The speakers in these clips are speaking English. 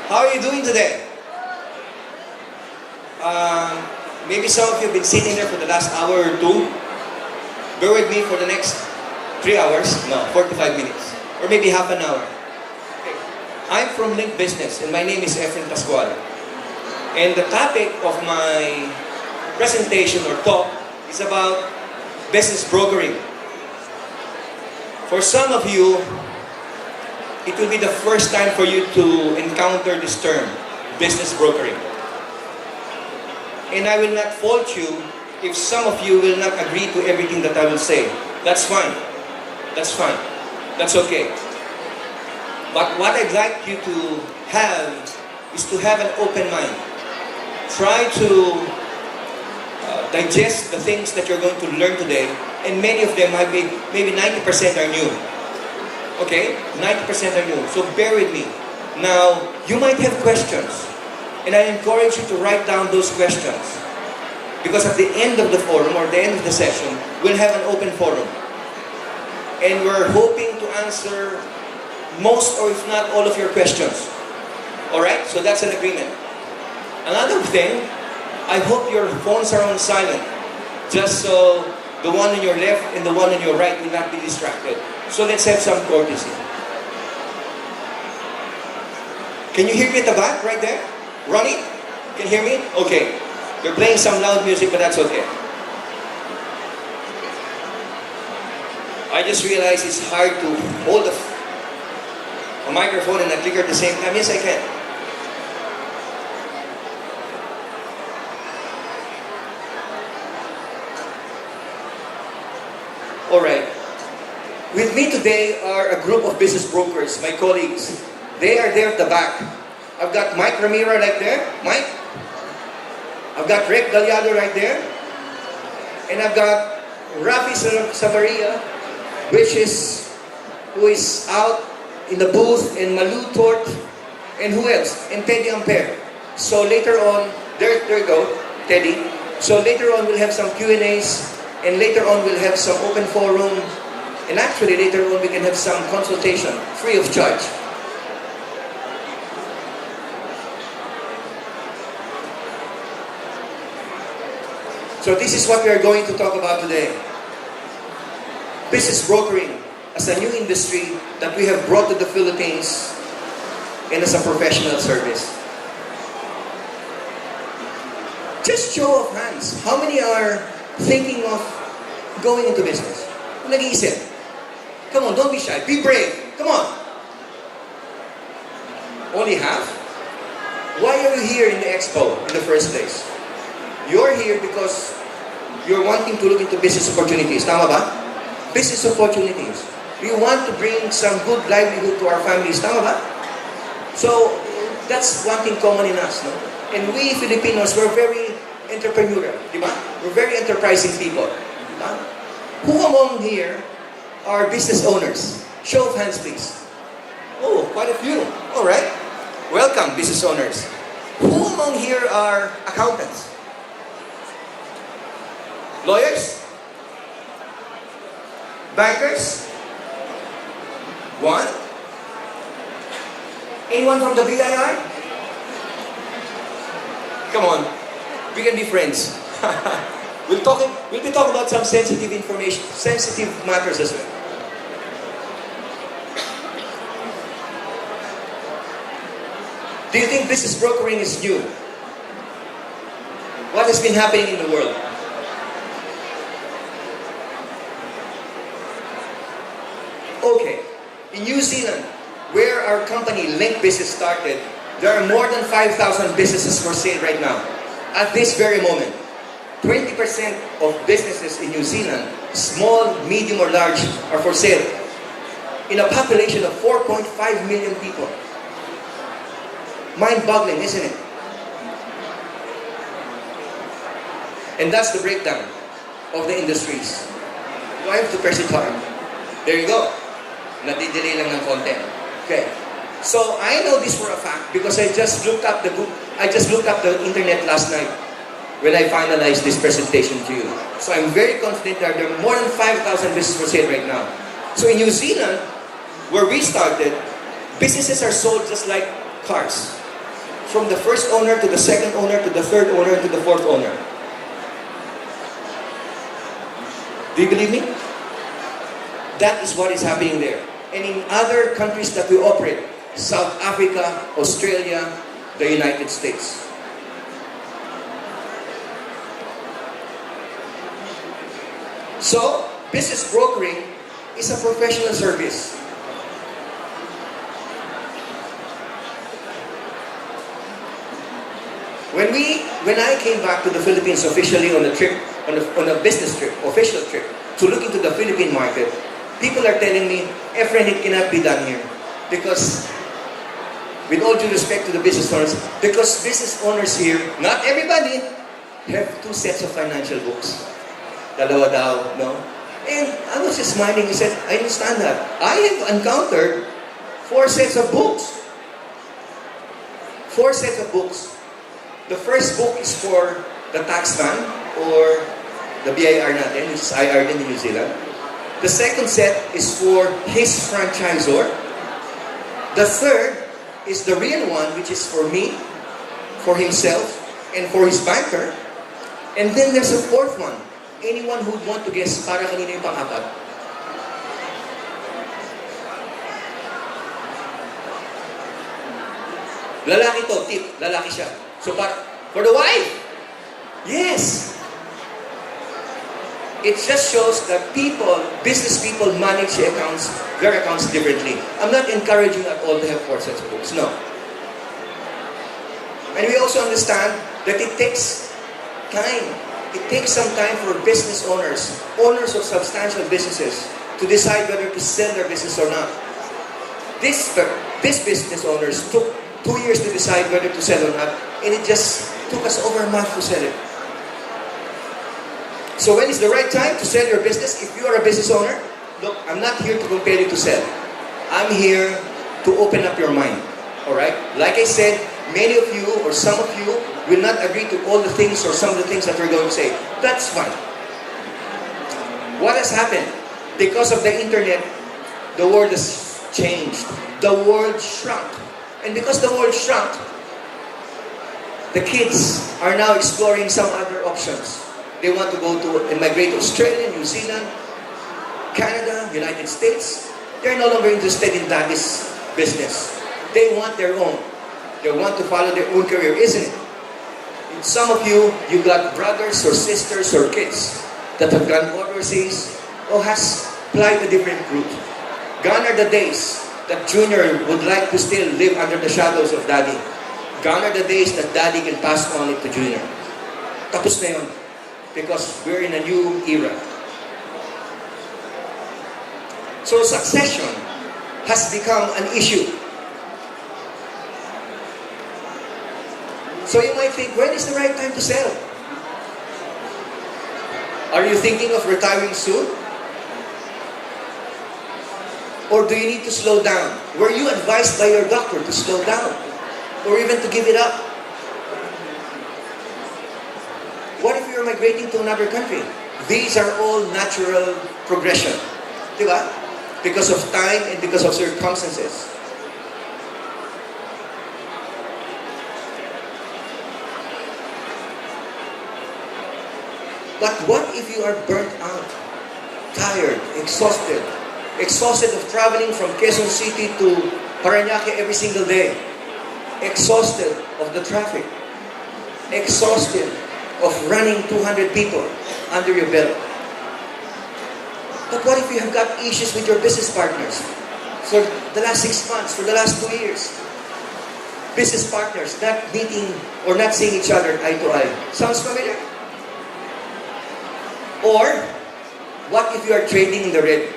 How are you doing today? Maybe some of you have been sitting there for the last hour or two. Bear with me for the next 3 hours. No, 45 minutes. Or maybe half an hour. Okay. I'm from Link Business and my name is Efren Pascual. And the topic of my presentation or talk is about business brokering. For some of you, it will be the first time for you to encounter this term, business brokering. And I will not fault you if some of you will not agree to everything that I will say. That's fine. That's fine. That's okay. But what I'd like you to have is to have an open mind. Try to digest the things that you're going to learn today, and many of them might be, maybe 90% are new. Okay? 90% are new. So bear with me. Now, you might have questions, and I encourage you to write down those questions. Because at the end of the forum, or the end of the session, we'll have an open forum. And we're hoping to answer most, or if not all of your questions. Alright? So that's an agreement. Another thing, I hope your phones are on silent, just so the one on your left and the one on your right will not be distracted. So let's have some courtesy. Can you hear me at the back, right there? Ronnie? Can you hear me? Okay. They're playing some loud music, but that's okay. I just realized it's hard to hold a microphone and a clicker at the same time. Yes, I can. Alright. With me today are a group of business brokers, my colleagues. They are there at the back. I've got Mike Ramiro right there. Mike. I've got Rick Gallardo right there. And I've got Rafi Savaria, who is out in the booth, and Malu Tort, and who else? And Teddy Ampere. So later on, there you go, Teddy. So later on we'll have some Q&As, and later on we'll have some open forum, and actually later on we can have some consultation, free of charge. So this is what we are going to talk about today. Business brokering as a new industry that we have brought to the Philippines and as a professional service. Just show of hands, how many are thinking of going into business? Kung nag-iisip. Come on, don't be shy. Be brave. Come on. Only half? Why are you here in the expo in the first place? You're here because you're wanting to look into business opportunities. Tama ba? Business opportunities. We want to bring some good livelihood to our families. Tama ba? So, that's one thing common in us. No? And we Filipinos, we're very entrepreneurial. Diba? We're very enterprising people. Diba? Who among here are business owners? Show of hands, please. Oh, quite a few. All right. Welcome, business owners. Who among here are accountants? Lawyers? Bankers? One? Anyone from the BIR? Come on, we can be friends. We'll be talking about some sensitive information, sensitive matters as well. Do you think business brokering is new? What has been happening in the world? Okay, in New Zealand, where our company Link Business started, there are more than 5,000 businesses for sale right now. At this very moment, 20% of businesses in New Zealand, small, medium, or large, are for sale. In a population of 4.5 million people. Mind-boggling, isn't it? And that's the breakdown of the industries. Do I have to press it hard? There you go. Nadidelay lang ng konti. Okay. So I know this for a fact because I just looked up the internet last night when I finalized this presentation to you. So I'm very confident that there are more than 5,000 businesses for sale right now. So in New Zealand, where we started, businesses are sold just like cars. from the first owner to the second owner to the third owner to the fourth owner. Do you believe me? That is what is happening there. And in other countries that we operate, South Africa, Australia, the United States. So, business brokering is a professional service. When I came back to the Philippines officially on a trip, on a business trip, official trip, to look into the Philippine market, people are telling me, Efren, it cannot be done here. Because, with all due respect to the business owners, because business owners here, not everybody, have two sets of financial books. Dalawa daw, no? And I was just smiling and said, I understand that. I have encountered 4 sets of books. 4 sets of books. The first book is for the taxman or the BIR natin, which is IR in New Zealand. The second set is for his franchisor. The third is the real one, which is for me, for himself, and for his banker. And then there's a fourth one. Anyone who would want to guess para kanina yung pang-apat? Lalaki to, tip. Lalaki siya. So for the wife, yes. It just shows that business people manage their accounts differently. I'm not encouraging at all to have 4 sets of books, no. And we also understand that it takes time. It takes some time for business owners of substantial businesses, to decide whether to sell their business or not. This business owners took 2 years to decide whether to sell or not, and it just took us over a month to sell it. So when is the right time to sell your business? If you are a business owner, look, I'm not here to compel you to sell. I'm here to open up your mind. Alright? Like I said, many of you or some of you will not agree to all the things or some of the things that we're going to say. That's fine. What has happened? Because of the internet, the world has changed. The world shrunk. And because the world shrunk, the kids are now exploring some other options. They want to go to and migrate to Australia, New Zealand, Canada, United States. They're no longer interested in daddy's business. They want their own. They want to follow their own career, isn't it? And some of you got brothers or sisters or kids that have gone overseas or has plied a different route. Gone are the days that Junior would like to still live under the shadows of Daddy. Gone are the days that Daddy can pass on it to Junior. Tapos na yun. Because we're in a new era. So succession has become an issue. So you might think, when is the right time to sell? Are you thinking of retiring soon? Or do you need to slow down? Were you advised by your doctor to slow down? Or even to give it up? What if you're migrating to another country? These are all natural progression. Diba? Because of time and because of circumstances. But what if you are burnt out, tired, exhausted? Exhausted of traveling from Quezon City to Parañaque every single day. Exhausted of the traffic. Exhausted of running 200 people under your belt. But what if you have got issues with your business partners for the last 6 months, for the last 2 years? Business partners not meeting or not seeing each other eye to eye. Sounds familiar? Or, what if you are trading in the red?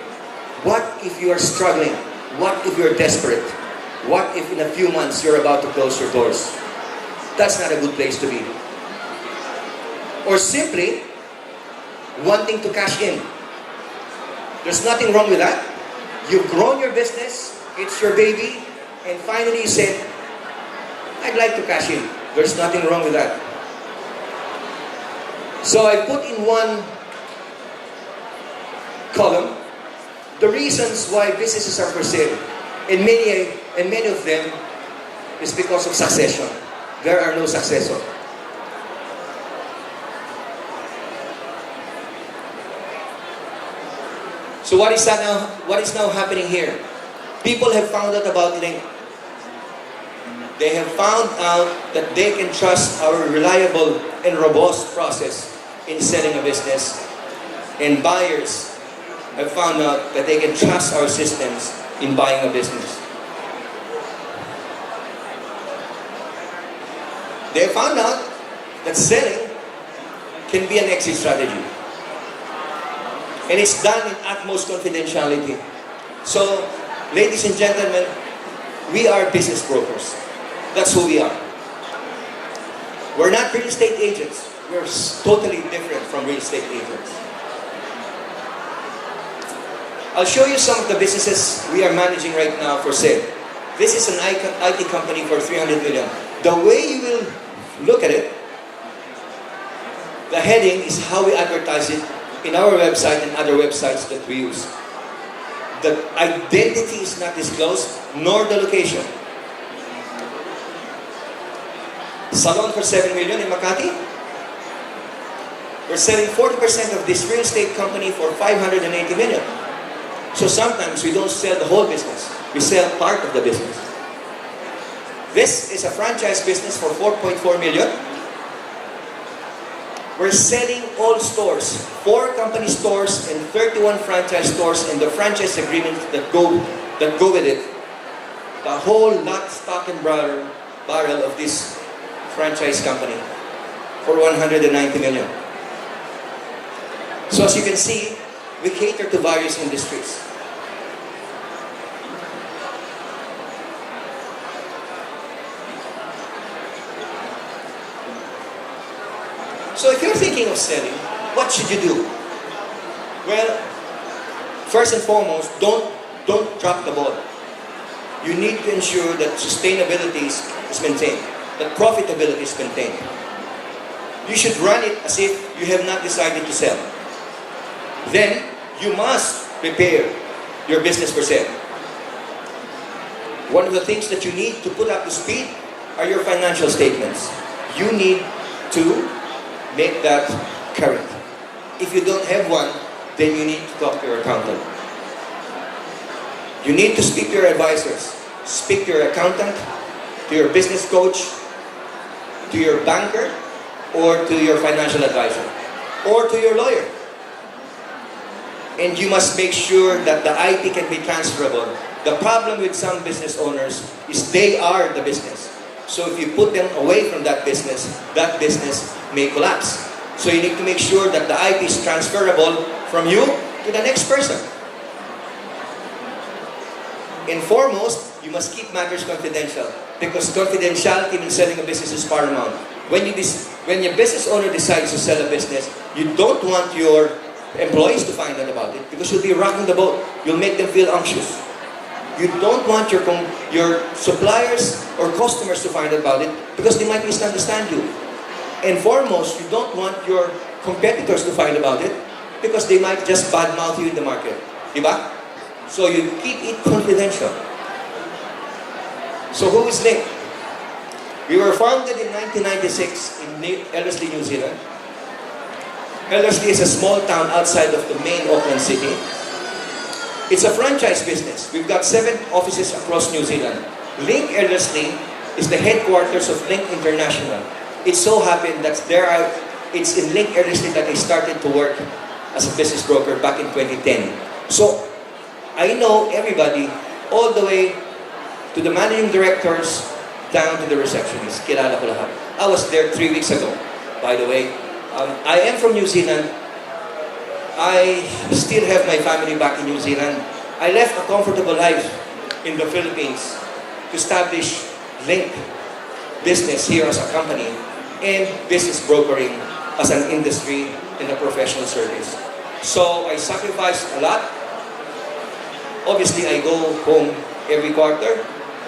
What if you are struggling? What if you are desperate? What if in a few months you're about to close your doors? That's not a good place to be. Or simply, wanting to cash in. There's nothing wrong with that. You've grown your business, it's your baby, and finally you said, I'd like to cash in. There's nothing wrong with that. So I put in one column the reasons why businesses are for sale. And many of them is because of succession. there are no successors. So what is that now? What is now happening here? People have found out about Link. They have found out that they can trust our reliable and robust process in selling a business. And buyers have found out that they can trust our systems in buying a business. They have found out that selling can be an exit strategy. And it's done in utmost confidentiality. So, ladies and gentlemen, we are business brokers. That's who we are. We're not real estate agents. We're totally different from real estate agents. I'll show you some of the businesses we are managing right now for sale. This is an IT company for 300 million. The way you will look at it, the heading is how we advertise it in our website and other websites that we use. The identity is not disclosed, nor the location. Salon for 7 million in Makati. We're selling 40% of this real estate company for 580 million. So sometimes we don't sell the whole business. We sell part of the business. This is a franchise business for 4.4 million. We're selling all stores, 4 company stores and 31 franchise stores, and the franchise agreements that go with it. The whole lot, stock and barrel of this franchise company for 190 million. So as you can see, we cater to various industries. So if you're thinking of selling, what should you do? Well, first and foremost, don't drop the ball. You need to ensure that sustainability is maintained, that profitability is maintained. You should run it as if you have not decided to sell. Then, you must prepare your business for sale. One of the things that you need to put up to speed are your financial statements. You need to make that current. If you don't have one, then you need to talk to your accountant. You need to speak to your advisors. Speak to your accountant, to your business coach, to your banker, or to your financial advisor, or to your lawyer. And you must make sure that the IP can be transferable. The problem with some business owners is they are the business. So if you put them away from that business may collapse. So you need to make sure that the IP is transferable from you to the next person. And foremost, you must keep matters confidential, because confidentiality in selling a business is paramount. When your business owner decides to sell a business, you don't want your employees to find out about it, because you'll be rocking the boat. You'll make them feel anxious. You don't want your suppliers or customers to find out about it, because they might misunderstand you. And foremost, you don't want your competitors to find about it, because they might just badmouth you in the market. Diba? So you keep it confidential. So who is Link? We were founded in 1996 in Ellerslie, New Zealand. Ellerslie is a small town outside of the main Auckland city. It's a franchise business. We've got 7 offices across New Zealand. Link Ellerslie is the headquarters of Link International. It so happened that it's in Link Ellerslie that I started to work as a business broker back in 2010. So I know everybody, all the way to the managing directors, down to the receptionist. Kilala ko lahat. I was there 3 weeks ago, by the way. I am from New Zealand. I still have my family back in New Zealand. I left a comfortable life in the Philippines to establish Link business here as a company and business brokering as an industry and a professional service. So I sacrificed a lot. Obviously, I go home every quarter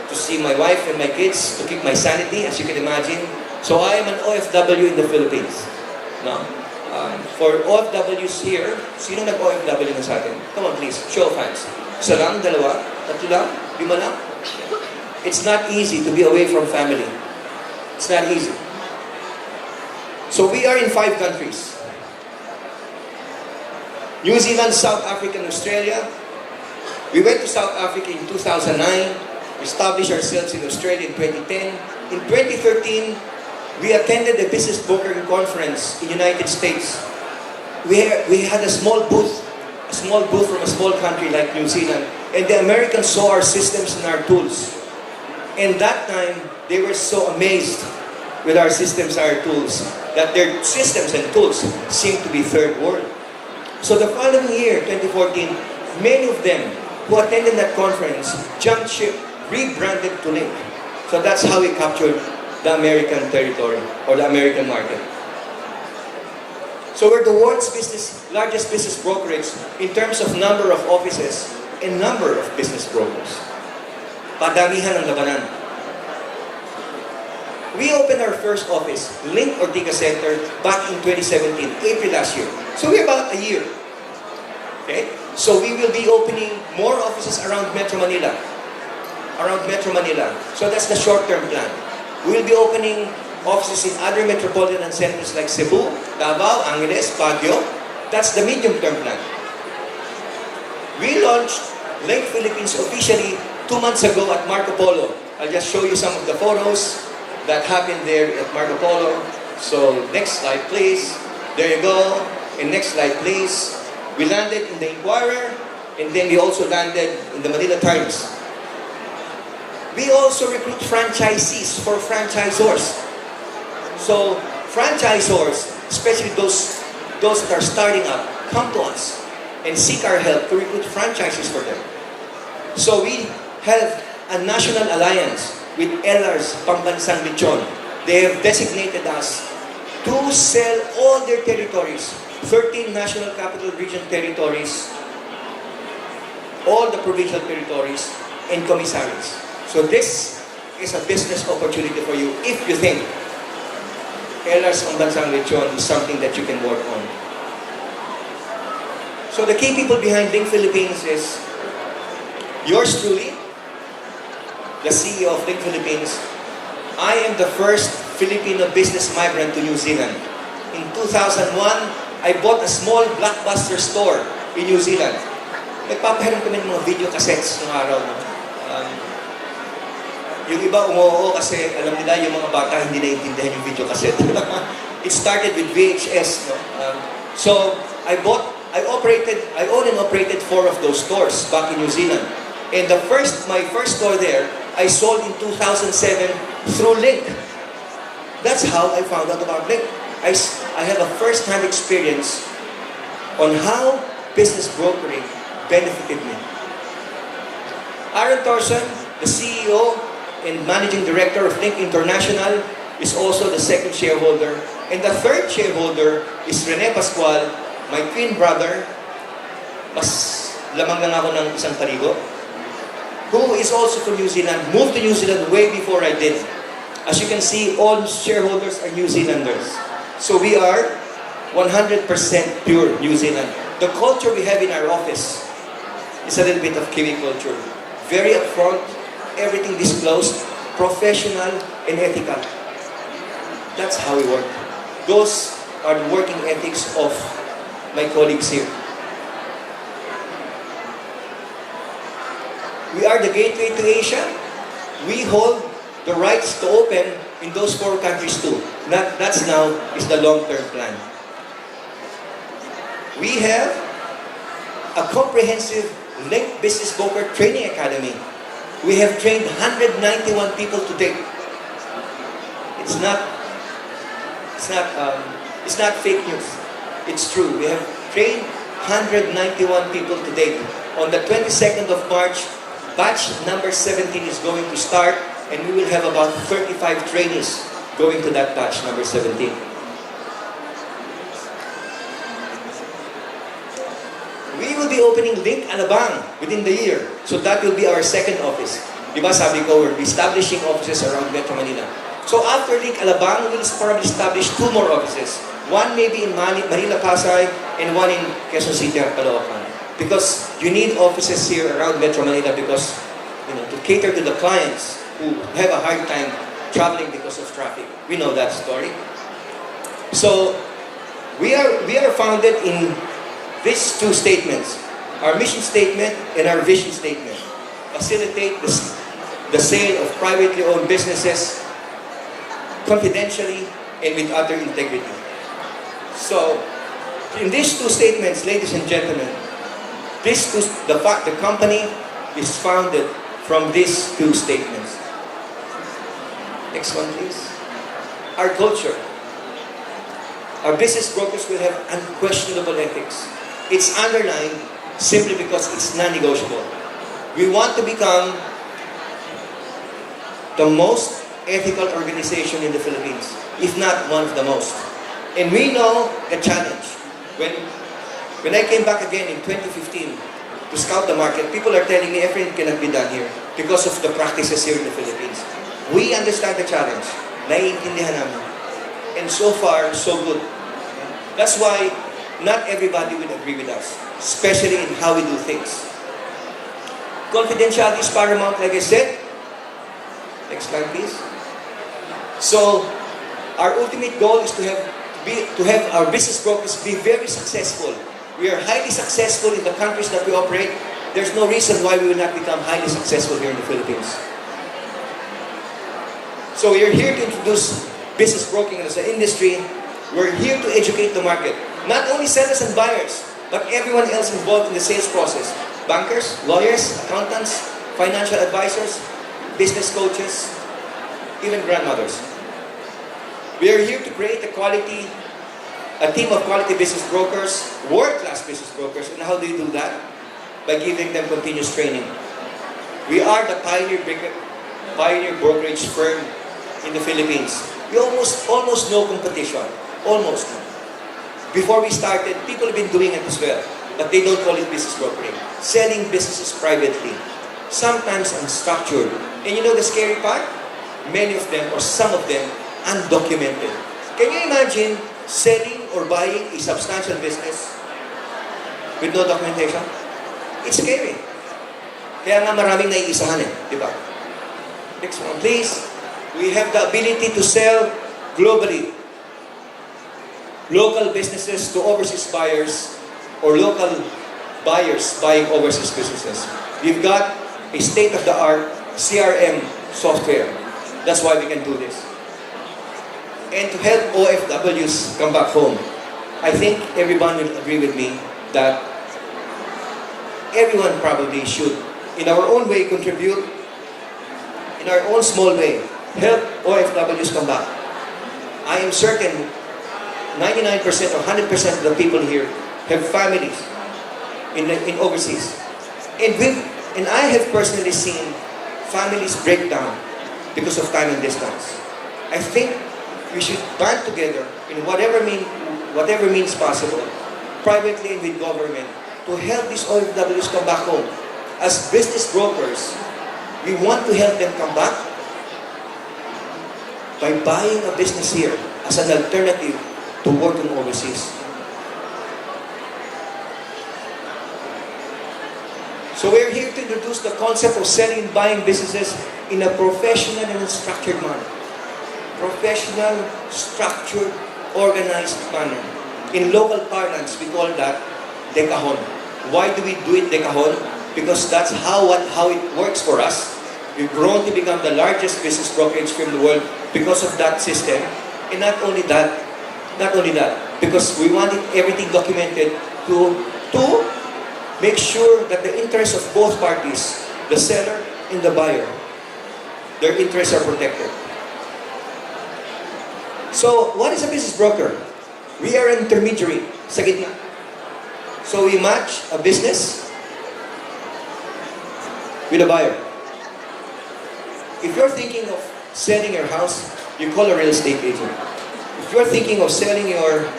to see my wife and my kids, to keep my sanity, as you can imagine. So I am an OFW in the Philippines. No. For OFWs here, sino nag-OFW na sa atin? Come on please, show of hands. Isa lang, dalawa, tatlo lang, 5 lang. It's not easy to be away from family. It's not easy. So we are in 5 countries. New Zealand, South Africa, and Australia. We went to South Africa in 2009. We established ourselves in Australia in 2010. In 2013, we attended the Business Brokering Conference in the United States. We had a small booth from a small country like New Zealand, and the Americans saw our systems and our tools. And that time, they were so amazed with our systems, our tools, that their systems and tools seemed to be third world. So the following year, 2014, many of them who attended that conference jumped ship, rebranded to Link. So that's how we captured the American territory or the American market. So we're the world's largest business brokerage in terms of number of offices and number of business brokers. Padamihan ang labanan. We opened our first office, Link Ortiga Center, back in 2017, April last year. So we're about a year. Okay? So we will be opening more offices around Metro Manila. So that's the short-term plan. We will be opening offices in other metropolitan centers like Cebu, Davao, Angeles, Baguio. That's the medium-term plan. We launched Link Philippines officially 2 months ago at Marco Polo. I'll just show you some of the photos that happened there at Marco Polo. So next slide, please. There you go. And next slide, please. We landed in the Inquirer, and then we also landed in the Manila Times. We also recruit franchisees for franchisors. So franchisors, especially those that are starting up, come to us and seek our help to recruit franchises for them. So we have a national alliance with LR's Pambansang Lechon. They have designated us to sell all their territories, 13 National Capital Region territories, all the provincial territories, and commissaries. So this is a business opportunity for you if you think LR's Pambansang Lechon is something that you can work on. So the key people behind Link Philippines is yours truly, the CEO of Link Philippines. I am the first Filipino business migrant to New Zealand. In 2001, I bought a small blockbuster store in New Zealand. Nagpapahiram kami ng mga video cassettes ng araw. Yung iba umuoo kasi alam nila yung mga bata hindi naiintindihan yung video cassette. It started with VHS. No? So I owned and operated 4 of those stores back in New Zealand. And my first store there, I sold in 2007 through Link. That's how I found out about Link. I have a first-hand experience on how business brokering benefited me. Aaron Thorson, the CEO and Managing Director of Link International, is also the second shareholder. And the third shareholder is Efren Pascual, my twin brother. Mas lamang lang ako ng isang taligo. Who is also from New Zealand, moved to New Zealand way before I did. As you can see, all shareholders are New Zealanders. So we are 100% pure New Zealand. The culture we have in our office is a little bit of Kiwi culture. Very upfront, everything disclosed, professional and ethical. That's how we work. Those are the working ethics of my colleagues here. We are the gateway to Asia. We hold the rights to open in those 4 countries too. That's now is the long-term plan. We have a comprehensive Link Business Broker Training Academy. We have trained 191 people to date. It's not fake news. It's true. We have trained 191 people to date. On the 22nd of March, batch number 17 is going to start, and we will have about 35 trainees going to that batch number 17. We will be opening Link Alabang within the year. So that will be our second office. Diba sabi ko, we're establishing offices around Metro Manila. So after Link Alabang, we'll probably establish 2 more offices. One maybe in Manila, Pasay, and one in Quezon City, Caloocan. Because you need offices here around Metro Manila because, to cater to the clients who have a hard time traveling because of traffic. We know that story. So we are founded in these two statements, our mission statement and our vision statement. Facilitate the sale of privately owned businesses confidentially and with utter integrity. So, in these two statements, ladies and gentlemen, the company is founded from these two statements. Next one, please. Our culture. Our business brokers will have unquestionable ethics. It's underlined simply because it's non-negotiable. We want to become the most ethical organization in the Philippines, if not one of the most. And we know the challenge. When I came back again in 2015 to scout the market, people are telling me, Efren, it cannot be done here because of the practices here in the Philippines. We understand the challenge. Naiintindihan namin. And so far, so good. That's why not everybody will agree with us, especially in how we do things. Confidentiality is paramount, like I said. Next slide, please. So, our ultimate goal is to have our business brokers be very successful. We are highly successful in the countries that we operate. There's no reason why we will not become highly successful here in the Philippines. So we are here to introduce business broking as an industry. We're here to educate the market. Not only sellers and buyers, but everyone else involved in the sales process. Bankers, lawyers, accountants, financial advisors, business coaches, even grandmothers. We are here to create a team of quality business brokers, world-class business brokers. And how do you do that? By giving them continuous training. We are the pioneer brokerage firm in the Philippines. We almost no competition. Almost. Before we started, people have been doing it as well. But they don't call it business brokering. Selling businesses privately. Sometimes unstructured. And you know the scary part? Many of them, or some of them, undocumented. Can you imagine selling or buying a substantial business with no documentation? It's scary. Kaya nga maraming naiisahan di ba? Next one, please. We have the ability to sell globally. Local businesses to overseas buyers or local buyers buying overseas businesses. We've got a state-of-the-art CRM software. That's why we can do this. And to help OFWs come back home, I think everyone will agree with me that everyone probably should, in our own way, contribute, in our own small way, help OFWs come back. I am certain 99% or 100% of the people here have families in overseas. And I have personally seen families break down because of time and distance. I think we should band together in whatever means possible, privately and with government, to help these OFWs come back home. As business brokers, we want to help them come back by buying a business here as an alternative to working overseas. So we're here to introduce the concept of selling and buying businesses in a professional and structured manner. Professional, structured, organized manner. In local parlance, we call that dekahon. Why do we do it dekahon? Because that's how it works for us. We've grown to become the largest business brokerage firm in the world because of that system. And not only that, because we wanted everything documented to make sure that the interests of both parties, the seller and the buyer, their interests are protected. So, what is a business broker? We are an intermediary sa gitna. So, we match a business with a buyer. If you're thinking of selling your house, you call a real estate agent. If you're thinking of selling your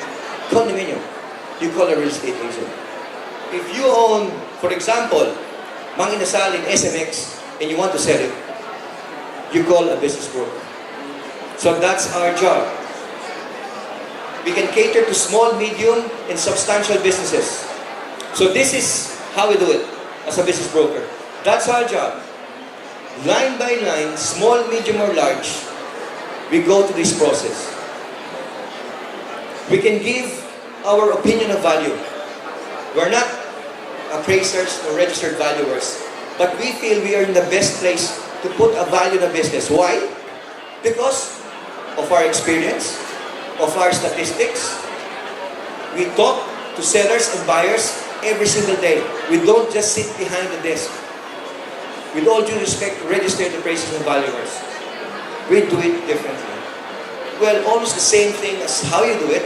condominium, you call a real estate agent. If you own, for example, Mang Inasal in SMX and you want to sell it, you call a business broker. So that's our job. We can cater to small, medium, and substantial businesses. So this is how we do it as a business broker. That's our job. Line by line, small, medium, or large, we go to this process. We can give our opinion of value. We're not appraisers or registered valuers, but we feel we are in the best place to put a value in a business. Why? Because of our experience, of our statistics. We talk to sellers and buyers every single day. We don't just sit behind the desk. With all due respect, registered appraisers and valuers, we do it differently. Well, almost the same thing as how you do it,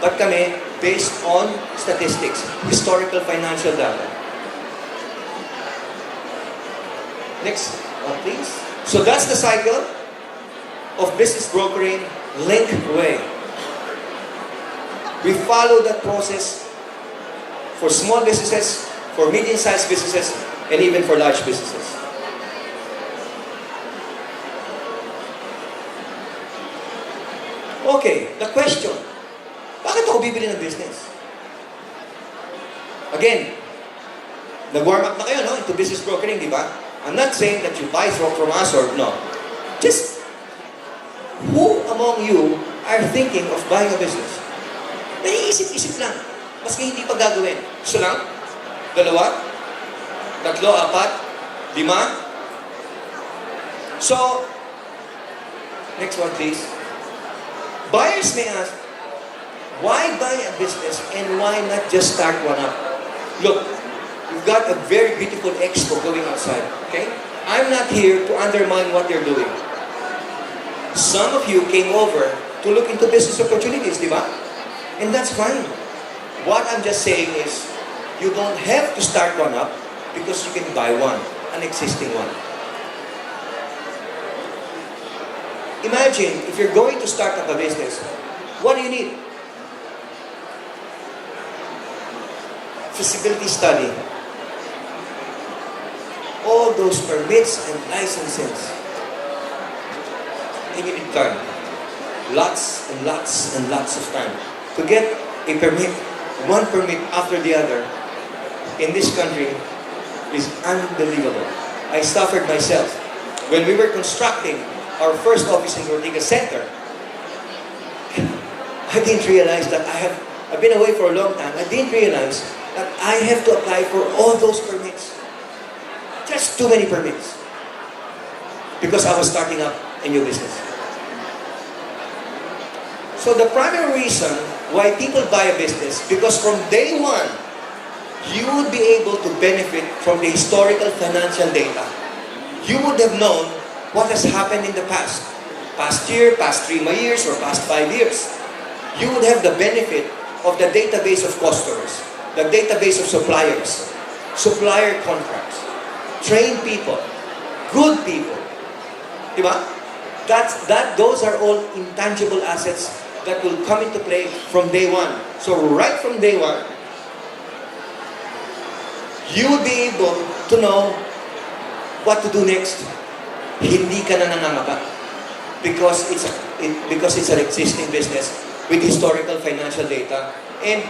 but kami, based on statistics, historical financial data. Next one, please. So that's the cycle of business brokering link way. We follow that process for small businesses, for medium-sized businesses, and even for large businesses. Okay, the question, bakit ako bibili ng business? Again, nag-warm up na kayo, no? Into business brokering, di ba? I'm not saying that you buy from us or no. Just, who among you are thinking of buying a business? Naiisip-isip lang. Maski hindi pa gagawin. Gusto lang? Dalawa? Tatlo? Apat? Lima? So, next one please. Buyers may ask, why buy a business and why not just start one up? Look, we've got a very beautiful expo going outside, okay? I'm not here to undermine what you're doing. Some of you came over to look into business opportunities, di ba? And that's fine. What I'm just saying is, you don't have to start one up because you can buy one, an existing one. Imagine, if you're going to start up a business, what do you need? Feasibility study. All those permits and licenses. And you need time. Lots and lots and lots of time. To get a permit, one permit after the other, in this country, is unbelievable. I suffered myself. When we were constructing our first office in Ortigas Center, I didn't realize that I've been away for a long time. I didn't realize that I have to apply for all those permits. Just too many permits. Because I was starting up a new business. So the primary reason why people buy a business, because from day one, you would be able to benefit from the historical financial data. You would have known what has happened in the past. Past year, past 3 years, or past 5 years. You would have the benefit of the database of customers, the database of suppliers, supplier contracts, trained people, good people. Diba? Those are all intangible assets that will come into play from day one. So right from day one, you will be able to know what to do next. Hindi ka na nangangapa because it's an existing business with historical financial data and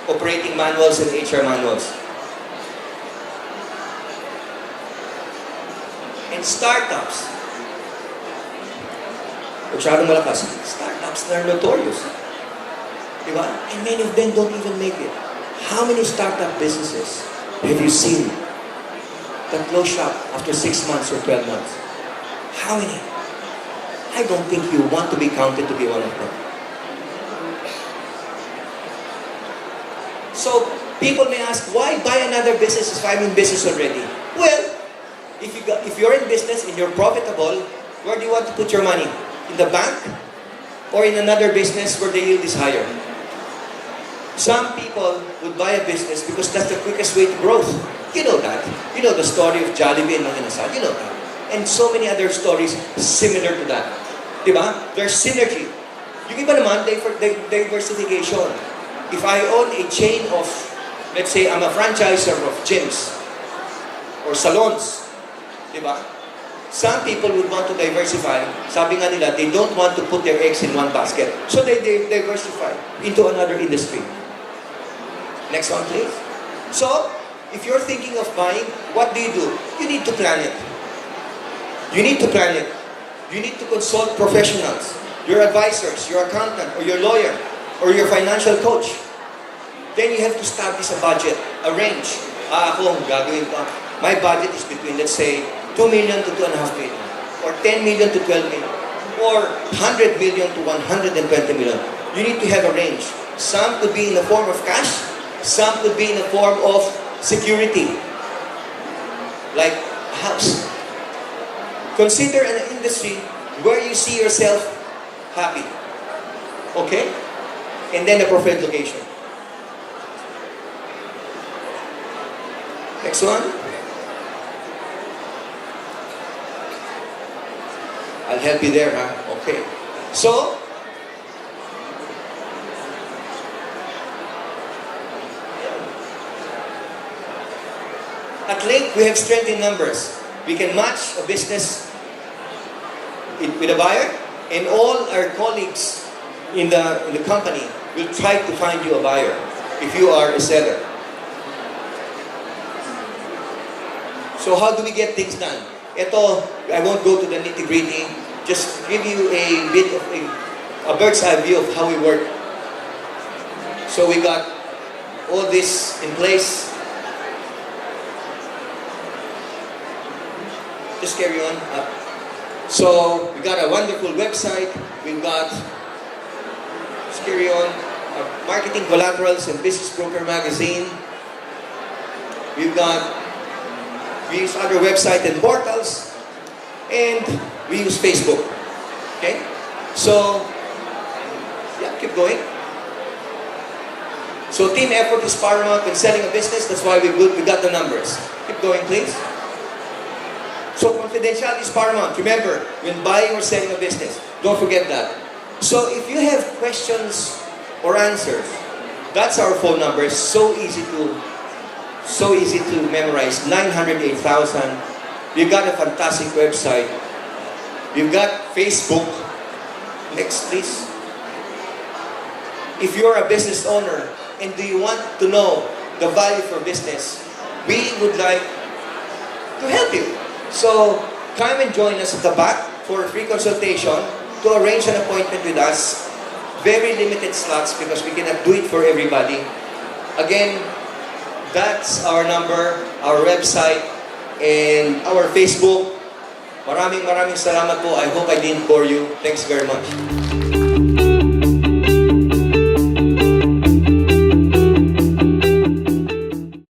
operating manuals and HR manuals. And startups, masyadong malakas, startups na are notorious. Diba? And many of them don't even make it. How many startup businesses have you seen that close shop after 6 months or 12 months? How many? I don't think you want to be counted to be one of them. So, people may ask, why buy another business if I'm in business already? Well, if you're in business and you're profitable, where do you want to put your money? In the bank? Or in another business where the yield is higher? Some people would buy a business because that's the quickest way to growth. You know that. You know the story of Jollibee and Mang Inasal. You know that. And so many other stories similar to that. Diba? There's synergy. Yung iba naman, diversification. If I own a chain of, let's say, I'm a franchisor of gyms or salons, diba? Some people would want to diversify. Sabi nga nila, they don't want to put their eggs in one basket. So they diversify into another industry. Next one, please. So, if you're thinking of buying, what do? You need to plan it. You need to plan it. you need to consult professionals, your advisors, your accountant, or your lawyer, or your financial coach. Then you have to establish a budget, a range. Ako, gagawin ko. My budget is between, let's say, 2 million to 2.5 million, or 10 million to 12 million, or 100 million to 120 million. You need to have a range. Some could be in the form of cash, some could be in the form of security, like a house. Consider an industry where you see yourself happy. Okay? And then a preferred location. Next one. I'll help you there, huh? Okay. So, at length, we have strength in numbers. We can match a business with a buyer, and all our colleagues in the company will try to find you a buyer if you are a seller. So how do we get things done? Ito, I won't go to the nitty-gritty. Just give you a bit of a bird's eye view of how we work. So we got all this in place. Just carry on. So we got a wonderful website. We've got, just carry on, marketing collaterals and business broker magazine. We use other websites and portals, and we use Facebook. Okay? So, yeah, keep going. So team effort is paramount when selling a business. That's why we got the numbers. Keep going, please. So confidentiality is paramount. Remember, when buying or selling a business, don't forget that. So if you have questions or answers, that's our phone number. So easy to memorize. 908,000. We've got a fantastic website. We've got Facebook. Next, please. If you're a business owner and do you want to know the value for business, we would like to help you. So, come and join us at the back for a free consultation to arrange an appointment with us. Very limited slots because we cannot do it for everybody. Again, that's our number, our website, and our Facebook. Maraming salamat po. I hope I didn't bore you. Thanks very much.